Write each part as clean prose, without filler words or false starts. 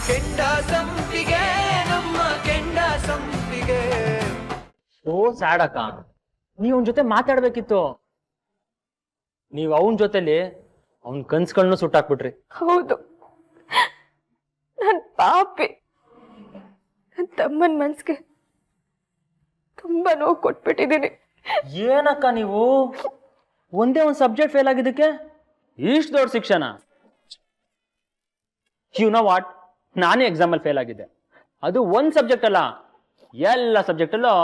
ಕೆಂಡ ಸಂಪಿಗೆ ನಮ್ಮ ಕೆಂಡ ಸಂಪಿಗೆ. ಓ ಸ್ಯಾಡಕ್ಕ, ನೀವ್ ಅವನ್ ಜೊತೆ ಮಾತಾಡ್ಬೇಕಿತ್ತು. ನೀವ್ ಅವನ್ ಜೊತೆಲಿ ಅವನ್ ಕನ್ಸ್ಗಳನ್ನೂ ಸುಟ್ಟಾಕ್ಬಿಟ್ರಿ. ಹೌದು, ನನ್ ಪಾಪಿ. ನನ್ನ ತಮ್ಮನ ಮನ್ಸಿಗೆ ತುಂಬಾ ನೋವು ಕೊಟ್ಬಿಟ್ಟಿದ್ದೀನಿ. ಏನಕ್ಕ ನೀವು ಒಂದೇ ಒಂದ್ ಸಬ್ಜೆಕ್ಟ್ ಫೇಲ್ ಆಗಿದ್ದಕ್ಕೆ ಇಷ್ಟು ದೊಡ್ಡ ಶಿಕ್ಷಣ? ಯು ನೋ ವಾಟ್, ನಾನೇ ಎಕ್ಸಾಮಲ್ಲಿ ಫೇಲ್ ಆಗಿದ್ದೆ. ಅದು ಒಂದ್ ಸಬ್ಜೆಕ್ಟ್ ಅಲ್ಲ, ಎಲ್ಲ ಸಬ್ಜೆಕ್ಟ್ ಅಲ್ಲೂ.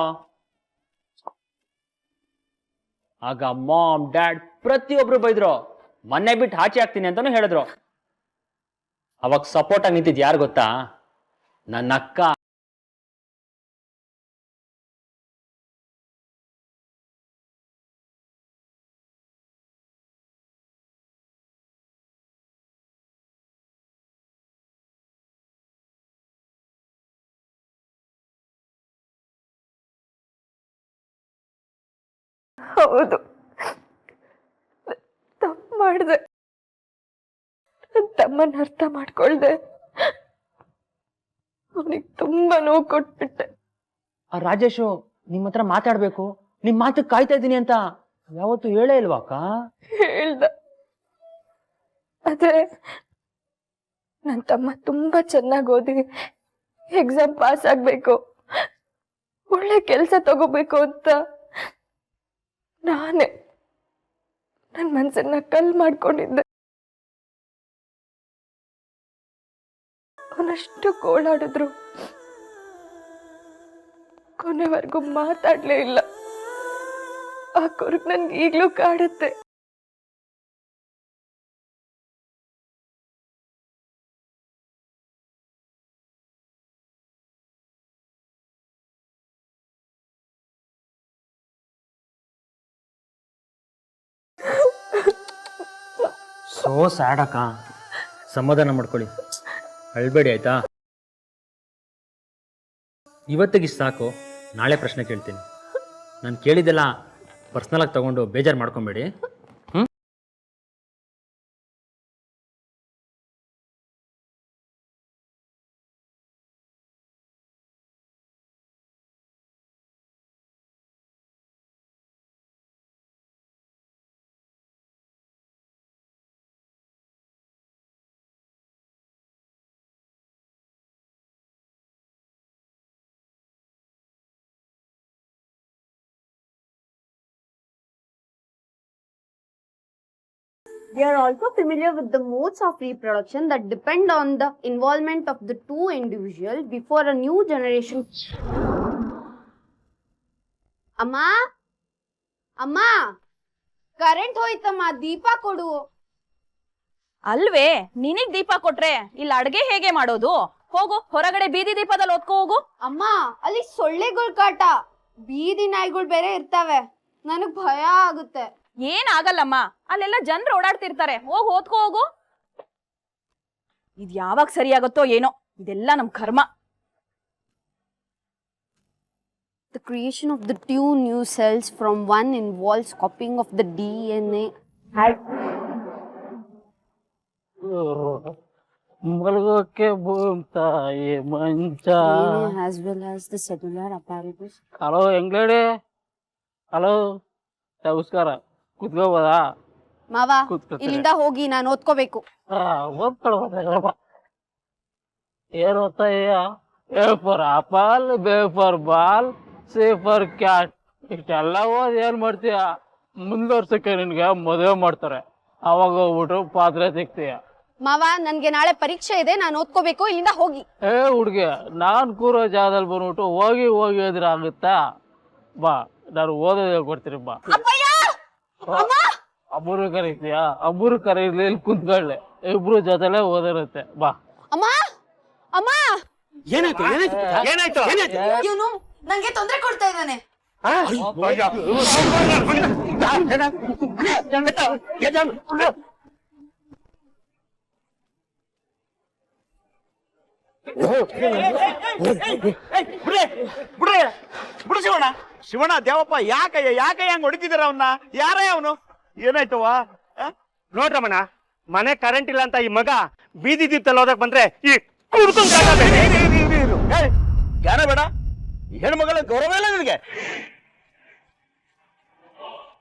ಆಗ ಮಾಮ್ ಡ್ಯಾಡ್ ಪ್ರತಿಯೊಬ್ರು ಬೈದ್ರು, ಮನೆ ಬಿಟ್ಟು ಆಚೆ ಹಾಕ್ತೀನಿ ಅಂತಾನು ಹೇಳಿದ್ರು. ಅವಾಗ ಸಪೋರ್ಟ್ ಆಗಿ ನಿಂತಿದ್ ಯಾರು ಗೊತ್ತಾ? ನನ್ನ ಅಕ್ಕ. ಹೌದು, ತಪ್ಪು ಮಾಡಿದೆ. ನನ್ನ ತಮ್ಮನ ಅರ್ಥ ಮಾಡ್ಕೊಳ್ದೆ ಅವನಿಗೆ ತುಂಬಾ ನೋವು ಕೊಟ್ಬಿಟ್ಟೆ. ಆ ರಾಜೇಶು ನಿಮ್ಮ ಹತ್ರ ಮಾತಾಡ್ಬೇಕು, ನಿಮ್ ಮಾತಕ್ಕೆ ಕಾಯ್ತಾ ಇದ್ದೀನಿ ಅಂತ ಯಾವತ್ತು ಹೇಳೇ ಇಲ್ವಾಕ? ಹೇಳ್ದ. ಆದ್ರೆ ನನ್ನ ತಮ್ಮ ತುಂಬಾ ಚೆನ್ನಾಗಿ ಓದಿ ಎಕ್ಸಾಮ್ ಪಾಸ್ ಆಗ್ಬೇಕು, ಒಳ್ಳೆ ಕೆಲಸ ತಗೋಬೇಕು ಅಂತ ನಾನೇ ನನ್ನ ಮನ್ಸನ್ನ ಕಲ್ ಮಾಡ್ಕೊಂಡಿದ್ದೆ. ಅವನಷ್ಟು ಗೋಳಾಡಿದ್ರು ಕೊನೆವರೆಗೂ ಮಾತಾಡ್ಲೇ ಇಲ್ಲ. ಆ ಕುರುಗ್ ನನ್ಗೆ ಈಗ್ಲೂ ಕಾಡುತ್ತೆ. ಸೋ ಸ್ಯಾಡ್ ಅಕ್ಕ, ಸಮಾಧಾನ ಮಾಡ್ಕೊಳ್ಳಿ, ಅಳ್ಬೇಡಿ ಆಯ್ತಾ? ಇವತ್ತಿಗೆ ಸಾಕು, ನಾಳೆ ಪ್ರಶ್ನೆ ಕೇಳ್ತೀನಿ. ನಾನು ಕೇಳಿದ್ದೆಲ್ಲ ಪರ್ಸ್ನಲ್ ಆಗಿ ತಗೊಂಡು ಬೇಜಾರು ಮಾಡ್ಕೊಬೇಡಿ. They are also familiar with the modes of reproduction that depend on the involvement of the two individuals before a new generation. ಅಮ್ಮ ಅಮ್ಮ, ಕರೆಂಟ್ ಹೋಯ್ತಮ್ಮ, ದೀಪ ಕೊಡು. ಅಲ್ವೇ, ನಿನಗ್ ದೀಪ ಕೊಟ್ರೆ ಇಲ್ಲಿ ಅಡ್ಗೆ ಹೇಗೆ ಮಾಡೋದು? ಹೋಗು, ಹೊರಗಡೆ ಬೀದಿ ದೀಪದಲ್ಲಿ ಒತ್ಕೋ ಹೋಗು. ಅಮ್ಮ, ಅಲ್ಲಿ ಸೊಳ್ಳೆಗಳ ಕಾಟ, ಬೀದಿ ನಾಯಿಗಳು ಬೇರೆ ಇರ್ತಾವೆ, ನನಗ್ ಭಯ ಆಗುತ್ತೆ. ಏನಾಗಲ್ಲಮ್ಮ, ಅಲ್ಲೆಲ್ಲ ಜನರು ಓಡಾಡ್ತಿರ್ತಾರೆ, ಹೋಗು ಓದ್ಕೋ ಹೋಗು. ಇದ್ ಯಾವಾಗ ಸರಿಯಾಗುತ್ತೋ ಏನೋ, ಇದೆಲ್ಲ ನಮ್ ಕರ್ಮ. The creation of the two new cells from one involves copying of the DNA. ಮಲಗೋಕೆ ತಾಯಿ ಮಂಚ. As well as the cellular apparatus. Hello ಎಂಗ್ಲೇಡಿ, ಹಲೋ ನಮಸ್ಕಾರ, ಕುತ್ಕೋಬೋದಾ? ಮಾವ, ಇಲ್ಲಿಂದ ಹೋಗಿ, ನಾನು ಓದ್ಕೋಬೇಕು. ಓದ್ಕೊಳ್ಬೋದಪ್ಪ. ಏನ್ ಓದ್ತಾ ಇದೀಯ? A for apple, B for ball, C for cat. ಇಷ್ಟೆಲ್ಲ ಓದ್ ಏನ್ ಮಾಡ್ತೀಯ? ಮುಂದುವರ್ಸಕ್ಕೆ ನಿನ್ಗೆ ಮದುವೆ ಮಾಡ್ತಾರೆ, ಅವಾಗ ಹೋಗ್ಬಿಟ್ಟು ಪಾತ್ರೆ ತೆಗ್ತೀಯ. ಮಾವ, ನನ್ಗೆ ನಾಳೆ ಪರೀಕ್ಷೆ ಇದೆ, ನಾನು ಓದ್ಕೋಬೇಕು, ಇಲ್ಲಿಂದ ಹೋಗಿ. ಏ ಹುಡ್ಗಿ, ನಾನ್ ಕೂರೋ ಜಾಗದಲ್ಲಿ ಬಂದ್ಬಿಟ್ಟು ಹೋಗಿ ಹೋಗಿ ಹೋದ್ರೆ ಆಗುತ್ತಾ? ಬಾ, ನಾನು ಓದೋದು ಹೇಳ್ಕೊಡ್ತೀನಿ ಬಾ. ಅಬ್ಬರು ಕರೀತೀಯಾ? ಅಬ್ಬರು ಕರೀಲಿ, ಇಲ್ಲಿ ಕುಂತ್ಕೊಳ್ಳೆ, ಇಬ್ರು ಜೊತೆಲೆ ಓದಿರುತ್ತೆ ಬಾ. ಅಮ್ಮ ಅಮ್ಮ, ಏನಾಯ್ತು ಏನಾಯ್ತು ಏನಾಯ್ತು? ಇವನು ನಂಗೆ ತೊಂದರೆ ಕೊಡ್ತಾ ಇದ್ದಾನೆ. ಬಿಡು ಶಿವಣ್ಣ, ಶಿವಣ್ಣ ದೇವಪ್ಪ, ಯಾಕಯ್ಯ ಹಂಗ ಹೊಡಿತಿದಾರ ಅವನ್ನ? ಯಾರೇ ಅವನು? ಏನಾಯ್ತವ? ನೋಡ್ರಮ್ಮಣ್ಣ, ಮನೆ ಕರೆಂಟ್ ಇಲ್ಲ ಅಂತ ಈ ಮಗ ಬೀದಿ ದೀಪದಲ್ಲಿ ಹೋದಕ್ ಬಂದ್ರೆ ಈ ಜ್ಞಾನ ಬೇಡ, ಹೆಣ್ಮಗಳ ಗೌರವ ಇಲ್ಲ ನಿನಗೆ.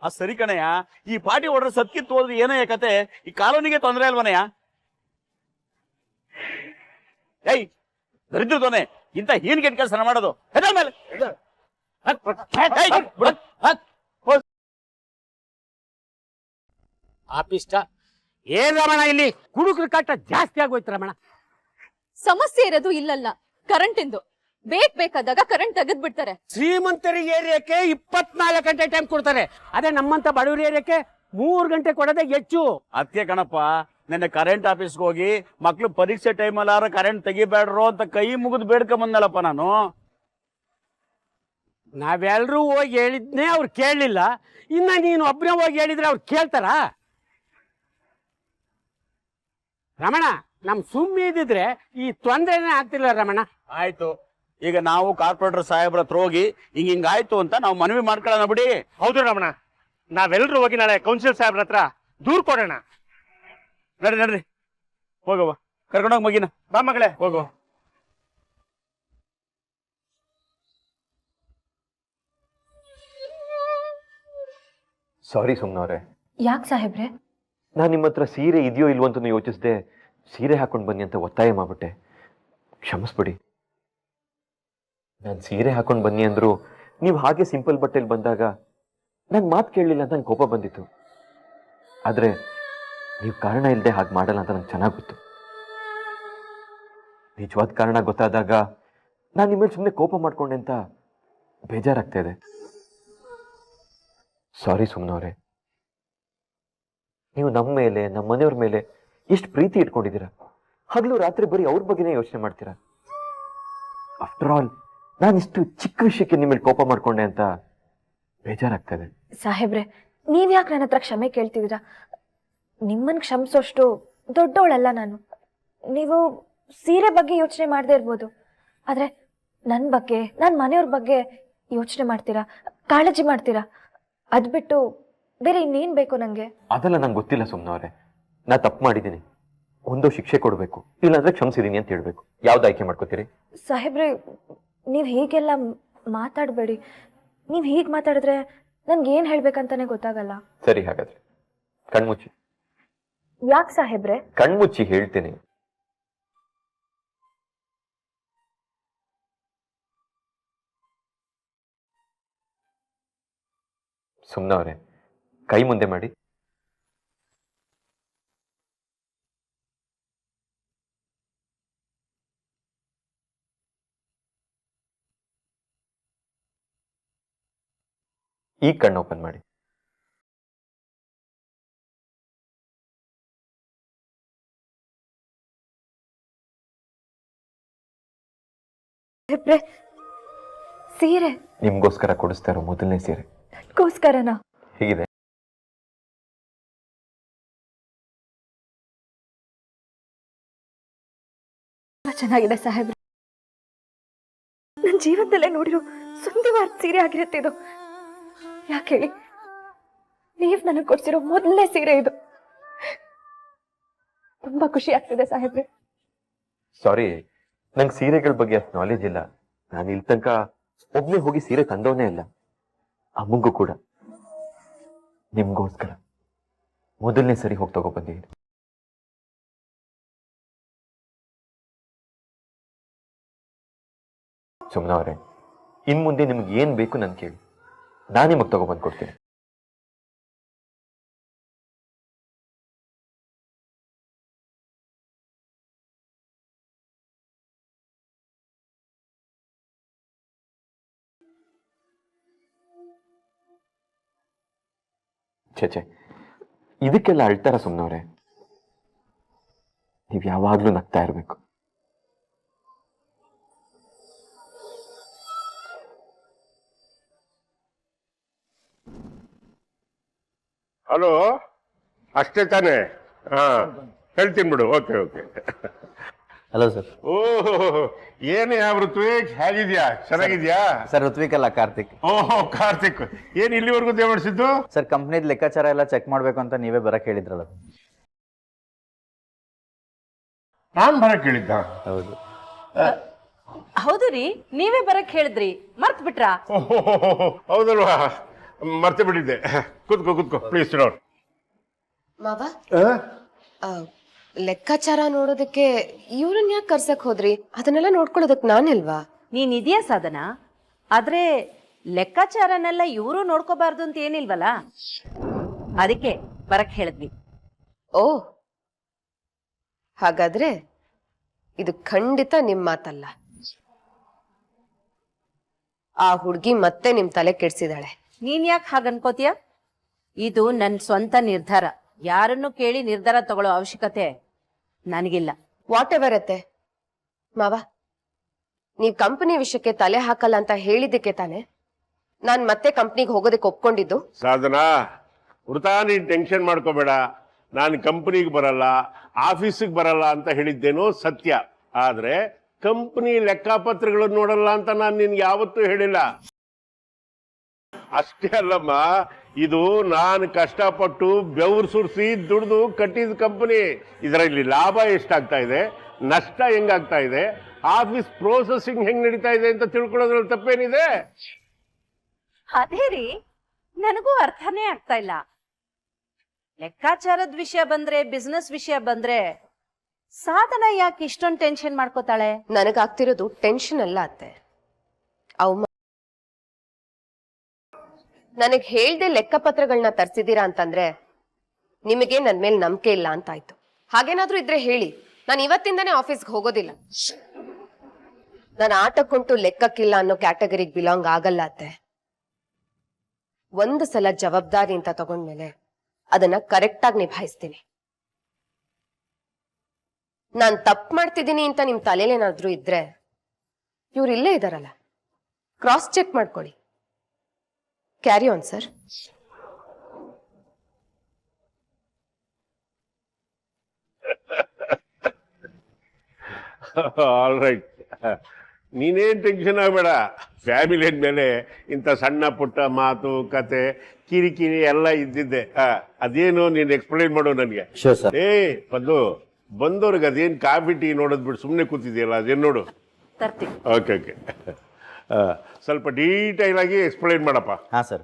ಆ ಸರಿ ಕಣಯ್ಯ, ಈ ಪಾರ್ಟಿ ಹೊಡ್ರೆ ಸತ್ಕಿತ್ತು ಹೋದ್ರೆ ಏನಯ್ಯ ಕತೆ? ಈ ಕಾಲೋನಿಗೆ ತೊಂದರೆ ಅಲ್ವನಯ್ಯ? ಏಯ್ ದರಿದ್ರದೋನೆ ಇಂಥ ಹೀನ್ ಕೆಟ್ಟ ಕೆಲಸ ಮಾಡೋದು. ಹೆದ್ರ ಮೇಲೆ ಆಫೀಸ್ಟ ಏನ್ ರಮಣ, ಇಲ್ಲಿ ಕುಡುಕ್ರ ಕಾಟ ಜಾಸ್ತಿ ಆಗೋಯ್ತು ರಮಣ. ಸಮಸ್ಯೆ ಇರೋದು ಇಲ್ಲಲ್ಲ, ಕರೆಂಟ್ ಇಂದು. ಬೇಕಾದಾಗ ಕರೆಂಟ್ ತೆಗೆದ್ ಬಿಡ್ತಾರೆ. ಶ್ರೀಮಂತರಿಗೆ ಏರಿಯಾಕ್ಕೆ 24 ಗಂಟೆ ಟೈಮ್ ಕೊಡ್ತಾರೆ. ಅದೇ ನಮ್ಮಂತ ಬಡವರ ಏರಿಯಾಕ್ಕೆ 3 ಗಂಟೆ ಕೊಡೋದೇ ಹೆಚ್ಚು. ಅದಕ್ಕೆ ಕಣಪ್ಪ, ನೆನ್ನೆ ಕರೆಂಟ್ ಆಫೀಸ್ಗೆ ಹೋಗಿ ಮಕ್ಳು ಪರೀಕ್ಷೆ ಟೈಮಲ್ಲಾರ ಕರೆಂಟ್ ತೆಗಿಬೇಡ್ರು ಅಂತ ಕೈ ಮುಗಿದು ಬೇಡ್ಕೊಂಬಂದಲ್ಲಪ್ಪ ನಾನು. ನಾವೆಲ್ಲರೂ ಹೋಗಿ ಹೇಳಿದ್ನೇ ಅವ್ರು ಕೇಳಲಿಲ್ಲ, ಇನ್ನ ನೀನು ಒಬ್ಬನೇ ಹೋಗಿ ಹೇಳಿದ್ರೆ ಅವ್ರು ಕೇಳ್ತಾರ? ರಮಣ, ನಮ್ ಸುಮ್ಮನೆ ಇದ್ದಿದ್ರೆ ಈ ತೊಂದರೆನೇ ಆಗ್ತಿಲ್ಲ ರಮಣ. ಆಯ್ತು, ಈಗ ನಾವು ಕಾರ್ಪೊರೇಟರ್ ಸಾಹೇಬ್ರ ಹತ್ರ ಹೋಗಿ ಹಿಂಗಾಯ್ತು ಅಂತ ನಾವು ಮನವಿ ಮಾಡ್ಕೊಳ್ಳೋಣ ಬಿಡಿ. ಹೌದು ರಮಣ, ನಾವೆಲ್ಲರೂ ಹೋಗಿ ನಾಳೆ ಕೌನ್ಸಿಲ್ ಸಾಹೇಬ್ರ ಹತ್ರ ದೂರ್ ಕೊಡೋಣ. ನಡ್ರಿ ಹೋಗವ, ಕರ್ಕೊಂಡೋಗಿ ಮಗಿನ. ಬಾ ಮಗಳೇ ಹೋಗು. ಸಾರಿ ಸುಮ್ನವ್ರೆ. ಯಾಕೆ ಸಾಹೇಬ್ರೆ? ನಾನು ನಿಮ್ಮ ಹತ್ರ ಸೀರೆ ಇದೆಯೋ ಇಲ್ವೋ ಅಂತ ಯೋಚಿಸ್ದೆ, ಸೀರೆ ಹಾಕೊಂಡು ಬನ್ನಿ ಅಂತ ಒತ್ತಾಯ ಮಾಡ್ಬಿಟ್ಟೆ, ಕ್ಷಮಿಸ್ಬಿಡಿ. ನಾನು ಸೀರೆ ಹಾಕೊಂಡು ಬನ್ನಿ ಅಂದ್ರು ನೀವು ಹಾಗೆ ಸಿಂಪಲ್ ಬಟ್ಟೆಲಿ ಬಂದಾಗ ನಂಗೆ ಮಾತು ಕೇಳಲಿಲ್ಲ ಅಂತ ನಂಗೆ ಕೋಪ ಬಂದಿತ್ತು. ಆದರೆ ನೀವು ಕಾರಣ ಇಲ್ಲದೆ ಹಾಗೆ ಮಾಡಲ್ಲ ಅಂತ ನಂಗೆ ಚೆನ್ನಾಗಿ ಗೊತ್ತು. ನಿಜವಾದ ಕಾರಣ ಗೊತ್ತಾದಾಗ ನಾನು ನಿಮ್ಮಲ್ಲಿ ಸುಮ್ಮನೆ ಕೋಪ ಮಾಡ್ಕೊಂಡೆ ಅಂತ ಬೇಜಾರಾಗ್ತಾ ಇದೆ. ಸಾರಿ ಸುಮ್ನವ್ರೆ. ನೀವು ನಮ್ಮ ಮೇಲೆ, ನಮ್ಮ ಮನೆಯವ್ರ ಮೇಲೆ ಎಷ್ಟು ಪ್ರೀತಿ ಇಟ್ಕೊಂಡಿದ್ದೀರಾ. ಹಗಲು ರಾತ್ರಿ ಬರೀ ಅವ್ರ ಬಗ್ಗೆನೇ ಯೋಚನೆ ಮಾಡ್ತೀರಾ. ಆಫ್ಟರ್ ಆಲ್ ನಾನು ಇಷ್ಟು ಚಿಕ್ಕ ವಿಷಯಕ್ಕೆ ನಿಮ್ಮ ಮೇಲೆ ಕೋಪ ಮಾಡ್ಕೊಂಡೆ ಅಂತ ಬೇಜಾರಾಗ್ತದೆ. ಸಾಹೇಬ್ರೆ, ನೀವ್ ಯಾಕೆ ನನ್ನ ಹತ್ರ ಕ್ಷಮೆ ಕೇಳ್ತಿದ್ದೀರಾ? ನಿಮ್ಮನ್ ಕ್ಷಮಿಸೋಷ್ಟು ದೊಡ್ಡವಳಲ್ಲ ನಾನು. ನೀವು ಸೀರೆ ಬಗ್ಗೆ ಯೋಚನೆ ಮಾಡದೇ ಇರ್ಬೋದು, ಆದ್ರೆ ನನ್ನ ಬಗ್ಗೆ, ನನ್ನ ಮನೆಯವ್ರ ಬಗ್ಗೆ ಯೋಚನೆ ಮಾಡ್ತೀರಾ, ಕಾಳಜಿ ಮಾಡ್ತೀರಾ. ಅದ್ ಬಿಟ್ಟು ಬೇರೆ ಇನ್ನೇನ್ ಬೇಕು ನಂಗೆ? ಅದೆಲ್ಲ ನಂಗೆ ಗೊತ್ತಿಲ್ಲ ಸುಮ್ನವ್ರೆ. ನಾ ತಪ್ಪು ಮಾಡಿದ್ದೀನಿ, ಒಂದು ಶಿಕ್ಷೆ ಕೊಡಬೇಕು, ಇಲ್ಲಾಂದ್ರೆ ಕ್ಷಮಿಸಿದೀನಿ ಅಂತ ಹೇಳ್ಬೇಕು. ಯಾವ್ದು ಆಯ್ಕೆ ಮಾಡ್ಕೋತೀರಿ? ಸಾಹೇಬ್ರೆ, ನೀವ್ ಹೀಗೆಲ್ಲ ಮಾತಾಡಬೇಡಿ. ನೀವ್ ಹೀಗೆ ಮಾತಾಡಿದ್ರೆ ನನ್ಗೆ ಏನ್ ಹೇಳ್ಬೇಕಂತಾನೆ ಗೊತ್ತಾಗಲ್ಲ. ಸರಿ, ಹಾಗಾದ್ರೆ ಕಣ್ಮುಚ್ಚಿ. ಯಾಕೆ ಸಾಹೇಬ್ರೆ? ಕಣ್ಮುಚ್ಚಿ ಹೇಳ್ತೀನಿ. ಸುಮ್ನವ್ರೆ, ಕೈ ಮುಂದೆ ಮಾಡಿ. ಈ ಕಣ್ಣು ಓಪನ್ ಮಾಡಿ. ಸೀರೆ ನಿಮ್ಗೋಸ್ಕರ ಕೊಡಿಸ್ತಾ ಇರೋ ಮೊದಲನೇ ಸೀರೆ. ನನಗೋಸ್ಕರನಾ? ಹೇಗಿದೆ? ಚೆನ್ನಾಗಿದೆ ಸಾಹೇಬ್ರೆ. ನನ್ನ ಜೀವನದಲ್ಲೇ ನೋಡಿರೋ ಸುಂದರವಾದ ಸೀರೆ ಆಗಿರುತ್ತೆ ಇದು. ಯಾಕೆ ಹೇಳಿ, ನೀವ್ ನನಗೆ ಕೊಡ್ಸಿರೋ ಮೊದಲನೇ ಸೀರೆ ಇದು. ತುಂಬಾ ಖುಷಿ ಆಗ್ತಿದೆ ಸಾಹೇಬ್ರೆ. ಸಾರಿ, ನಂಗೆ ಸೀರೆಗಳ ಬಗ್ಗೆ ಅಷ್ಟು ನಾಲೆಜ್ ಇಲ್ಲ. ನಾನು ಇಲ್ಲಿ ತನಕ ಒಬ್ನೇ ಹೋಗಿ ಸೀರೆ ತಂದವನೇ ಇಲ್ಲ. ಅಮ್ಮಂಗೂ ಕೂಡ ನಿಮ್ಗೋಸ್ಕರ ಮೊದಲನೇ ಸರಿ ಹೋಗಿ ತಗೊಬಂದಿದ್ದೀನಿ. ಸುಮ್ನವ್ರೆ, ಇನ್ ಮುಂದೆ ನಿಮ್ಗೆ ಏನ್ ಬೇಕು ನನ್ ಕೇಳಿ, ನಾನು ನಿಮಗೆ ತಗೊಬಂದು ಕೊಡ್ತೀನಿ. ಛೇ, ಇದಕ್ಕೆಲ್ಲ ಅಳ್ತಾರ ಸುಮ್ನವ್ರೆ? ನೀವ್ ಯಾವಾಗ್ಲೂ ನಗ್ತಾ ಇರ್ಬೇಕು. ಹಲೋ, ಅಷ್ಟೇ ತಾನೇ? ಹಾ, ಹೇಳ್ತೀನಿ ಬಿಡು. Okay okay. Hello sir. ಓಹೋ, ಏನೇ ಋತ್ವಿಕ್, ಹೇಗಿದ್ಯಾ? ಚೆನ್ನಾಗಿದ್ಯಾ? ಸರ್ ಋತ್ವಿಕ್ ಅಲ್ಲ, ಕಾರ್ತಿಕ್. ಓಹೋ, ಕಾರ್ತಿಕ್. ಏನ್ ಇಲ್ಲಿವರೆಗೂ ದೇವಡಿಸಿದ್ದು? ಸರ್ ಕಂಪ್ನಿದ್ ಲೆಕ್ಕಾಚಾರ ಎಲ್ಲ ಚೆಕ್ ಮಾಡ್ಬೇಕು ಅಂತ ನೀವೇ ಬರಕ್ ಹೇಳಿದ್ರಲ್ಲ. ನಾನ್ ಬರಕ್ ಹೇಳಿದ್ದ? ಹೌದು. ಹೌದು ರೀ, ನೀವೇ ಬರಕ್ ಹೇಳಿದ್ರಿ, ಮರ್ತ್ ಬಿಟ್ರಾ? ಹೌದಲ್ವಾ, ಮರ್ತೆ ಬಿಟ್ಟಿದ್ದೆ. ಕೂತ್ಕೋ ಪ್ಲೀಸ್ ನೋಡ್. ಮಾವ ಲೆಕ್ಕಾಚಾರ ನೋಡೋದಕ್ಕೆ ಇವ್ರನ್ನ ಯಾಕೆ ಕರ್ಸಕ್ ಹೋದ್ರಿ? ಅದನ್ನೆಲ್ಲ ನೋಡ್ಕೊಳ್ಳೋದಕ್ ನಾನಿಲ್ವಾ? ನೀನ್ ಇದೆಯಾ ಸಾಧನ, ಆದ್ರೆ ಲೆಕ್ಕಾಚಾರನೆಲ್ಲ ಇವರು ನೋಡ್ಕೋಬಾರ್ದು ಅಂತ ಏನಿಲ್ವಲ್ಲ, ಅದಕ್ಕೆ ಬರಕ್ ಹೇಳಿದ್ವಿ. ಓ, ಹಾಗಾದ್ರೆ ಇದು ಖಂಡಿತ ನಿಮ್ ಮಾತಲ್ಲ. ಆ ಹುಡ್ಗಿ ಮತ್ತೆ ನಿಮ್ ತಲೆ ಕೆಡ್ಸಿದಾಳೆ. ನೀನ್ ಯಾಕೆ ಹಾಗನ್ಕೋತೀಯ? ಇದು ನನ್ ಸ್ವಂತ ನಿರ್ಧಾರ, ಯಾರನ್ನು ಕೇಳಿ ನಿರ್ಧಾರ ತಗೊಳ್ಳೋ ಅವಶ್ಯಕತೆ ನನಗಿಲ್ಲ. ವಾಟ್ ಎವರ್ ಅತ್ತೆ. ಮಾವ, ನೀವ್ ಕಂಪನಿ ವಿಷಯಕ್ಕೆ ತಲೆ ಹಾಕಲ್ಲ ಅಂತ ಹೇಳಿದ್ದಕ್ಕೆ ತಾನೆ ನಾನ್ ಮತ್ತೆ ಕಂಪ್ನಿಗೆ ಹೋಗೋದಕ್ಕೆ ಒಪ್ಕೊಂಡಿದ್ದು. ಸಾಧನಾ, ವೃತಾ ನೀನ್ ಟೆನ್ಷನ್ ಮಾಡ್ಕೋಬೇಡ. ನಾನು ಕಂಪನಿಗೆ ಬರಲ್ಲ, ಆಫೀಸಿಗೆ ಬರಲ್ಲ ಅಂತ ಹೇಳಿದ್ದೇನೋ ಸತ್ಯ. ಆದ್ರೆ ಕಂಪನಿ ಲೆಕ್ಕಪತ್ರಗಳನ್ನು ನೋಡಲ್ಲ ಅಂತ ನಾನು ನಿನ್ಗೆ ಯಾವತ್ತೂ ಹೇಳಿಲ್ಲ. ಅಷ್ಟೇ ಅಲ್ಲಮ್ಮ, ಇದು ನಾನು ಕಷ್ಟಪಟ್ಟು ಬೆವರು ಸುರಿಸಿ ದುಡ್ದು ಕಟ್ಟಿದ ಕಂಪನಿ. ಇದರಲ್ಲಿ ಲಾಭ ಎಷ್ಟಾಗ್ತಾ ಇದೆ, ನಷ್ಟ ಹೆಂಗಾಗ್ತಾ ಇದೆ, ಆಫೀಸ್ ಪ್ರೋಸೆಸಿಂಗ್ ಹೆಂಗ್ ನಡೀತಾ ಇದೆ ಅಂತ ತಿಳ್ಕೊಳ್ಳೋದ್ರಲ್ಲಿ ತಪ್ಪೇನಿದೆ? ಅದೇ ರೀ, ನನಗೂ ಅರ್ಥನೇ ಆಗ್ತಾ ಇಲ್ಲ. ಲೆಕ್ಕಾಚಾರದ ವಿಷಯ ಬಂದ್ರೆ, ಬಿಸ್ನೆಸ್ ವಿಷಯ ಬಂದ್ರೆ ಸಾಧನ ಯಾಕೆ ಇಷ್ಟೊಂದು ಟೆನ್ಷನ್ ಮಾಡ್ಕೋತಾಳೆ? ನನಗಾಗ್ತಿರೋದು ಟೆನ್ಷನ್ ಅಲ್ಲ ಅತ್ತೆ. ನನಗ್ ಹೇಳ್ದೆ ಲೆಕ್ಕಪತ್ರಗಳನ್ನ ತರ್ಸಿದೀರಾ ಅಂತಂದ್ರೆ ನಿಮಗೆ ನನ್ ಮೇಲೆ ನಂಬಿಕೆ ಇಲ್ಲ ಅಂತಾಯ್ತು. ಹಾಗೇನಾದ್ರೂ ಇದ್ರೆ ಹೇಳಿ, ನಾನು ಇವತ್ತಿಂದಾನೇ ಆಫೀಸ್ಗೆ ಹೋಗೋದಿಲ್ಲ. ನಾನು ಆಟಕ್ಕುಂಟು ಲೆಕ್ಕಕ್ಕಿಲ್ಲ ಅನ್ನೋ ಕ್ಯಾಟಗರಿಗೆ ಬಿಲಾಂಗ್ ಆಗಲ್ಲ ಅತ್ತೆ. ಒಂದು ಸಲ ಜವಾಬ್ದಾರಿ ಅಂತ ತಗೊಂಡ್ಮೇಲೆ ಅದನ್ನ ಕರೆಕ್ಟ್ ಆಗಿ ನಿಭಾಯಿಸ್ತೀನಿ. ನಾನ್ ತಪ್ಪು ಮಾಡ್ತಿದ್ದೀನಿ ಅಂತ ನಿಮ್ ತಲೆಲೇನಾದ್ರೂ ಇದ್ರೆ ಇವ್ರು ಇಲ್ಲೇ ಇದಾರಲ್ಲ, ಕ್ರಾಸ್ ಚೆಕ್ ಮಾಡ್ಕೊಳ್ಳಿ. Carry on sir. All right, ನೀನೇನ್ ಟೆನ್ಷನ್ ಆಗಬೇಡ. ಫ್ಯಾಮಿಲಿ ಅಂದ್ಮೇಲೆ ಇಂಥ ಸಣ್ಣ ಪುಟ್ಟ ಮಾತು, ಕತೆ, ಕಿರಿಕಿರಿ ಎಲ್ಲ ಇದ್ದಿದ್ದೆ. ಅದೇನು ನೀನು ಎಕ್ಸ್ಪ್ಲೈನ್ ಮಾಡು ನನಗೆ. ಏ ಬಂದು ಬಂದವ್ರಿಗೆ ಅದೇನು ಕಾಫಿ ಟೀ ನೋಡೋದು ಬಿಟ್ಟು ಸುಮ್ಮನೆ ಕೂತಿದೆಯಲ್ಲ, ಅದೇನು ನೋಡು. ತರ್ತೀನಿ. ಓಕೆ ಸ್ವಲ್ಪ ಡೀಟೈಲ್ ಆಗಿ ಎಕ್ಸ್ಪ್ಲೈನ್ ಮಾಡಪ್ಪ. ಹಾಂ ಸರ್.